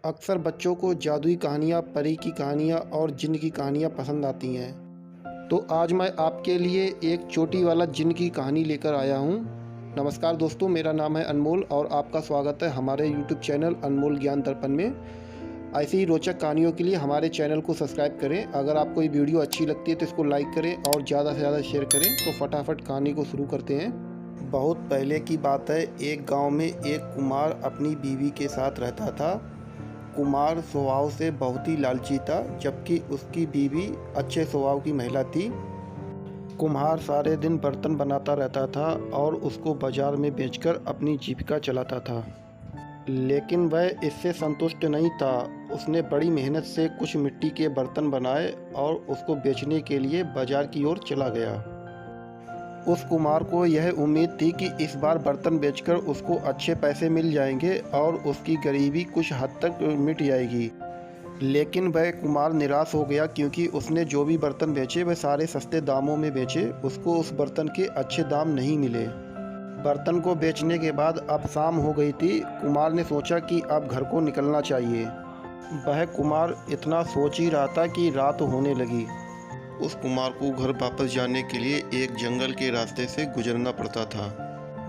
अक्सर बच्चों को जादुई कहानियाँ, परी की कहानियाँ और जिन्न की कहानियाँ पसंद आती हैं। तो आज मैं आपके लिए एक चोटी वाला जिन्न की कहानी लेकर आया हूँ। नमस्कार दोस्तों, मेरा नाम है अनमोल और आपका स्वागत है हमारे यूट्यूब चैनल अनमोल ज्ञान दर्पण में। ऐसी ही रोचक कहानियों के लिए हमारे चैनल को सब्सक्राइब करें। अगर आपको ये वीडियो अच्छी लगती है तो इसको लाइक करें और ज़्यादा से ज़्यादा शेयर करें। तो फटाफट कहानी को शुरू करते हैं। बहुत पहले की बात है, एक गांव में एक कुम्हार अपनी बीवी के साथ रहता था। कुम्हार स्वभाव से बहुत ही लालची था, जबकि उसकी बीवी अच्छे स्वभाव की महिला थी। कुम्हार सारे दिन बर्तन बनाता रहता था और उसको बाजार में बेचकर अपनी जीविका चलाता था। लेकिन वह इससे संतुष्ट नहीं था। उसने बड़ी मेहनत से कुछ मिट्टी के बर्तन बनाए और उसको बेचने के लिए बाजार की ओर चला गया। उस कुम्हार को यह उम्मीद थी कि इस बार बर्तन बेचकर उसको अच्छे पैसे मिल जाएंगे और उसकी गरीबी कुछ हद तक मिट जाएगी। लेकिन वह कुम्हार निराश हो गया, क्योंकि उसने जो भी बर्तन बेचे वह सारे सस्ते दामों में बेचे। उसको उस बर्तन के अच्छे दाम नहीं मिले। बर्तन को बेचने के बाद अब शाम हो गई थी। कुम्हार ने सोचा कि अब घर को निकलना चाहिए। वह कुम्हार इतना सोच ही रहा था कि रात होने लगी। उस कुम्हार को घर वापस जाने के लिए एक जंगल के रास्ते से गुजरना पड़ता था।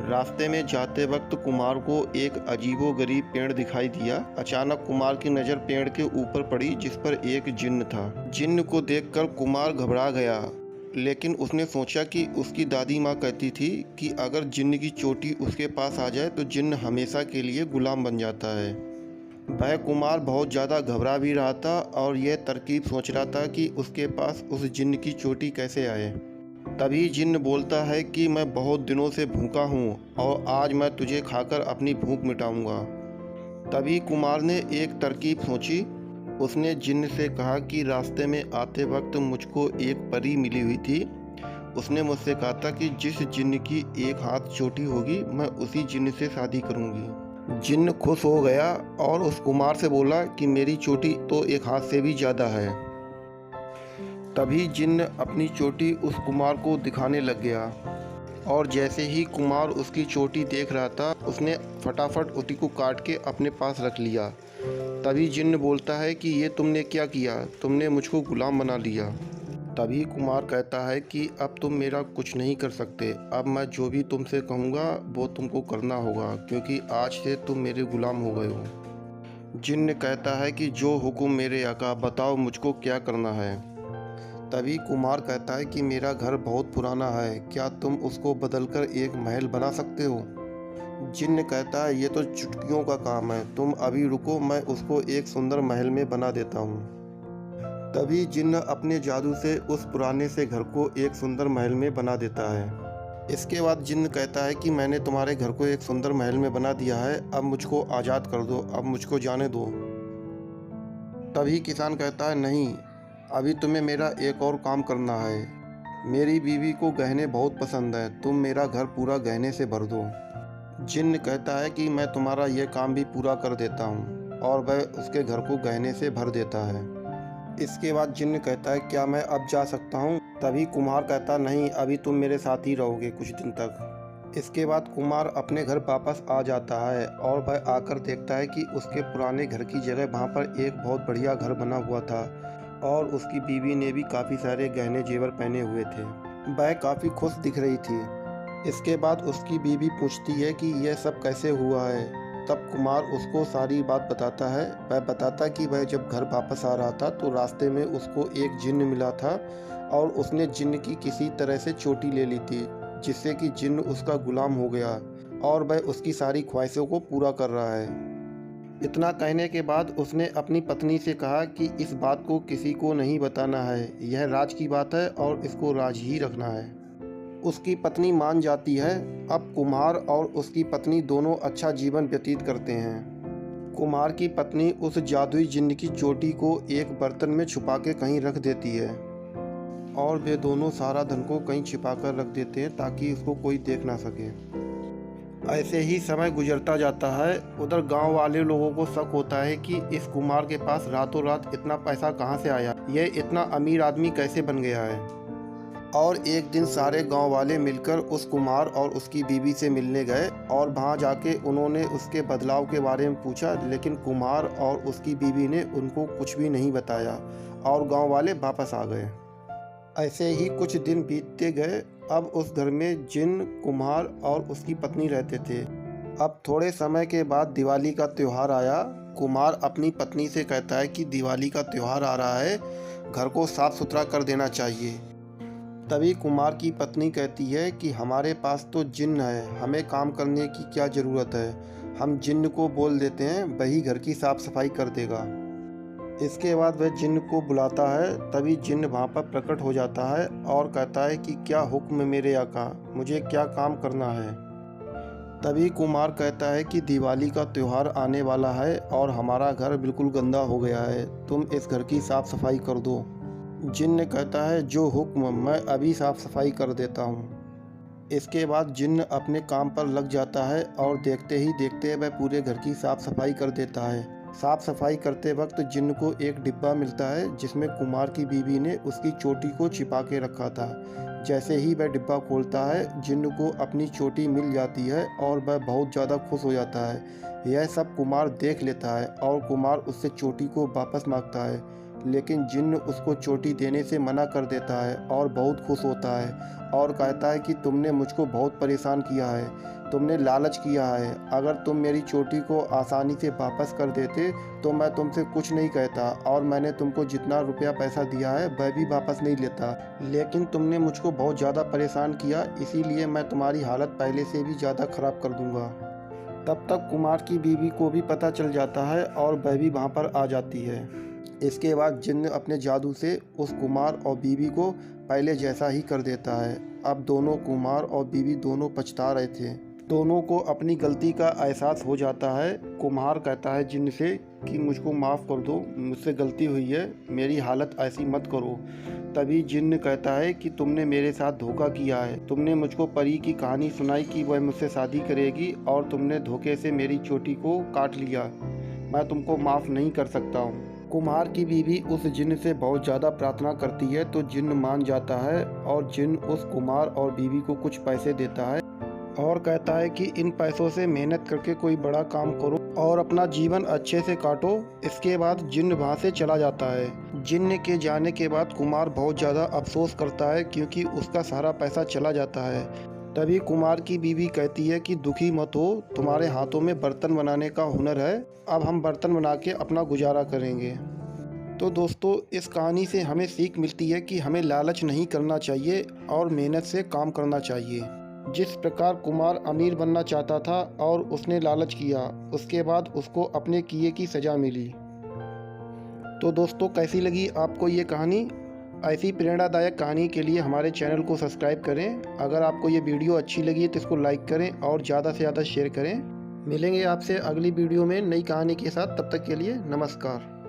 रास्ते में जाते वक्त कुम्हार को एक अजीबोगरीब पेड़ दिखाई दिया। अचानक कुम्हार की नज़र पेड़ के ऊपर पड़ी, जिस पर एक जिन्न था। जिन्न को देखकर कुम्हार घबरा गया, लेकिन उसने सोचा कि उसकी दादी माँ कहती थी कि अगर जिन्न की चोटी उसके पास आ जाए तो जिन्न हमेशा के लिए गुलाम बन जाता है। वह कुम्हार बहुत ज़्यादा घबरा भी रहा था और यह तरकीब सोच रहा था कि उसके पास उस जिन्न की चोटी कैसे आए। तभी जिन्न बोलता है कि मैं बहुत दिनों से भूखा हूँ और आज मैं तुझे खाकर अपनी भूख मिटाऊंगा। तभी कुम्हार ने एक तरकीब सोची। उसने जिन्न से कहा कि रास्ते में आते वक्त मुझको एक परी मिली हुई थी। उसने मुझसे कहा था कि जिस जिन्न की एक हाथ चोटी होगी मैं उसी जिन्न से शादी करूँगी। जिन्न खुश हो गया और उस कुम्हार से बोला कि मेरी चोटी तो एक हाथ से भी ज़्यादा है। तभी जिन्न अपनी चोटी उस कुम्हार को दिखाने लग गया और जैसे ही कुम्हार उसकी चोटी देख रहा था, उसने फटाफट उसी को काट के अपने पास रख लिया। तभी जिन्न बोलता है कि ये तुमने क्या किया, तुमने मुझको गुलाम बना लिया। तभी कुम्हार कहता है कि अब तुम मेरा कुछ नहीं कर सकते। अब मैं जो भी तुमसे कहूँगा वो तुमको करना होगा, क्योंकि आज से तुम मेरे गुलाम हो गए हो। जिन्न कहता है कि जो हुक्म मेरे आका, बताओ मुझको क्या करना है। तभी कुम्हार कहता है कि मेरा घर बहुत पुराना है, क्या तुम उसको बदलकर एक महल बना सकते हो। जिन्न कहता है ये तो चुटकियों का काम है, तुम अभी रुको, मैं उसको एक सुंदर महल में बना देता हूँ। तभी जिन्न अपने जादू से उस पुराने से घर को एक सुंदर महल में बना देता है। इसके बाद जिन्न कहता है कि मैंने तुम्हारे घर को एक सुंदर महल में बना दिया है, अब मुझको आज़ाद कर दो, अब मुझको जाने दो। तभी किसान कहता है नहीं, अभी तुम्हें मेरा एक और काम करना है। मेरी बीवी को गहने बहुत पसंद है, तुम मेरा घर पूरा गहने से भर दो। जिन्न कहता है कि मैं तुम्हारा यह काम भी पूरा कर देता हूँ, और वह उसके घर को गहने से भर देता है। इसके बाद जिन्न कहता है क्या मैं अब जा सकता हूँ। तभी कुम्हार कहता नहीं, अभी तुम मेरे साथ ही रहोगे कुछ दिन तक। इसके बाद कुम्हार अपने घर वापस आ जाता है और वह आकर देखता है कि उसके पुराने घर की जगह वहाँ पर एक बहुत बढ़िया घर बना हुआ था और उसकी बीवी ने भी काफ़ी सारे गहने जेवर पहने हुए थे। वह काफ़ी खुश दिख रही थी। इसके बाद उसकी बीवी पूछती है कि यह सब कैसे हुआ है। तब कुम्हार उसको सारी बात बताता है। वह बताता कि वह जब घर वापस आ रहा था तो रास्ते में उसको एक जिन्न मिला था और उसने जिन्न की किसी तरह से चोटी ले ली थी, जिससे कि जिन्न उसका गुलाम हो गया और वह उसकी सारी ख्वाहिशों को पूरा कर रहा है। इतना कहने के बाद उसने अपनी पत्नी से कहा कि इस बात को किसी को नहीं बताना है, यह राज की बात है और इसको राज ही रखना है। उसकी पत्नी मान जाती है। अब कुम्हार और उसकी पत्नी दोनों अच्छा जीवन व्यतीत करते हैं। कुम्हार की पत्नी उस जादुई जिन्न की चोटी को एक बर्तन में छुपा के कहीं रख देती है और वे दोनों सारा धन को कहीं छिपा कर रख देते हैं ताकि उसको कोई देख ना सके। ऐसे ही समय गुजरता जाता है। उधर गांव वाले लोगों को शक होता है कि इस कुम्हार के पास रातों रात इतना पैसा कहां से आया, यह इतना अमीर आदमी कैसे बन गया है। और एक दिन सारे गांव वाले मिलकर उस कुम्हार और उसकी बीवी से मिलने गए और वहां जाके उन्होंने उसके बदलाव के बारे में पूछा, लेकिन कुम्हार और उसकी बीवी ने उनको कुछ भी नहीं बताया और गांव वाले वापस आ गए। ऐसे ही कुछ दिन बीतते गए। अब उस घर में जिन, कुम्हार और उसकी पत्नी रहते थे। अब थोड़े समय के बाद दिवाली का त्यौहार आया। कुम्हार अपनी पत्नी से कहता है कि दिवाली का त्यौहार आ रहा है, घर को साफ सुथरा कर देना चाहिए। तभी कुम्हार की पत्नी कहती है कि हमारे पास तो जिन्न है, हमें काम करने की क्या ज़रूरत है, हम जिन्न को बोल देते हैं, वही घर की साफ सफाई कर देगा। इसके बाद वह जिन्न को बुलाता है। तभी जिन्न वहाँ पर प्रकट हो जाता है और कहता है कि क्या हुक्म मेरे आका, मुझे क्या काम करना है। तभी कुम्हार कहता है कि दिवाली का त्यौहार आने वाला है और हमारा घर बिल्कुल गंदा हो गया है, तुम इस घर की साफ़ सफाई कर दो। जिन्न कहता है जो हुक्म, मैं अभी साफ़ सफाई कर देता हूँ। इसके बाद जिन्न अपने काम पर लग जाता है और देखते ही देखते वह पूरे घर की साफ़ सफाई कर देता है। साफ़ सफाई करते वक्त जिन्न को एक डिब्बा मिलता है जिसमें कुम्हार की बीवी ने उसकी चोटी को छिपा के रखा था। जैसे ही वह डिब्बा खोलता है, जिन्न को अपनी चोटी मिल जाती है और वह बहुत ज़्यादा खुश हो जाता है। यह सब कुम्हार देख लेता है और कुम्हार उससे चोटी को वापस मांगता है, लेकिन जिन्न उसको चोटी देने से मना कर देता है और बहुत खुश होता है और कहता है कि तुमने मुझको बहुत परेशान किया है, तुमने लालच किया है। अगर तुम मेरी चोटी को आसानी से वापस कर देते तो मैं तुमसे कुछ नहीं कहता और मैंने तुमको जितना रुपया पैसा दिया है वह भी वापस नहीं लेता, लेकिन तुमने मुझको बहुत ज़्यादा परेशान किया, इसीलिए मैं तुम्हारी हालत पहले से भी ज़्यादा ख़राब कर दूँगा। तब तक कुम्हार की बीवी को भी पता चल जाता है और वह भी वहाँ पर आ जाती है। इसके बाद जिन्न अपने जादू से उस कुम्हार और बीवी को पहले जैसा ही कर देता है। अब दोनों, कुम्हार और बीवी दोनों पछता रहे थे। दोनों को अपनी गलती का एहसास हो जाता है। कुम्हार कहता है जिन्न से कि मुझको माफ़ कर दो, मुझसे गलती हुई है, मेरी हालत ऐसी मत करो। तभी जिन्न कहता है कि तुमने मेरे साथ धोखा किया है, तुमने मुझको परी की कहानी सुनाई कि वह मुझसे शादी करेगी और तुमने धोखे से मेरी चोटी को काट लिया, मैं तुमको माफ़ नहीं कर सकता हूँ। कुम्हार की बीवी उस जिन्न से बहुत ज़्यादा प्रार्थना करती है तो जिन्न मान जाता है और जिन्न उस कुम्हार और बीवी को कुछ पैसे देता है और कहता है कि इन पैसों से मेहनत करके कोई बड़ा काम करो और अपना जीवन अच्छे से काटो। इसके बाद जिन्न वहाँ से चला जाता है। जिन्न के जाने के बाद कुम्हार बहुत ज़्यादा अफसोस करता है क्योंकि उसका सारा पैसा चला जाता है। तभी कुम्हार की बीवी कहती है कि दुखी मत हो, तुम्हारे हाथों में बर्तन बनाने का हुनर है, अब हम बर्तन बना के अपना गुजारा करेंगे। तो दोस्तों, इस कहानी से हमें सीख मिलती है कि हमें लालच नहीं करना चाहिए और मेहनत से काम करना चाहिए। जिस प्रकार कुम्हार अमीर बनना चाहता था और उसने लालच किया, उसके बाद उसको अपने किए की सज़ा मिली। तो दोस्तों, कैसी लगी आपको ये कहानी? ऐसी प्रेरणादायक कहानी के लिए हमारे चैनल को सब्सक्राइब करें। अगर आपको ये वीडियो अच्छी लगी है तो इसको लाइक करें और ज़्यादा से ज़्यादा शेयर करें। मिलेंगे आपसे अगली वीडियो में नई कहानी के साथ, तब तक के लिए नमस्कार।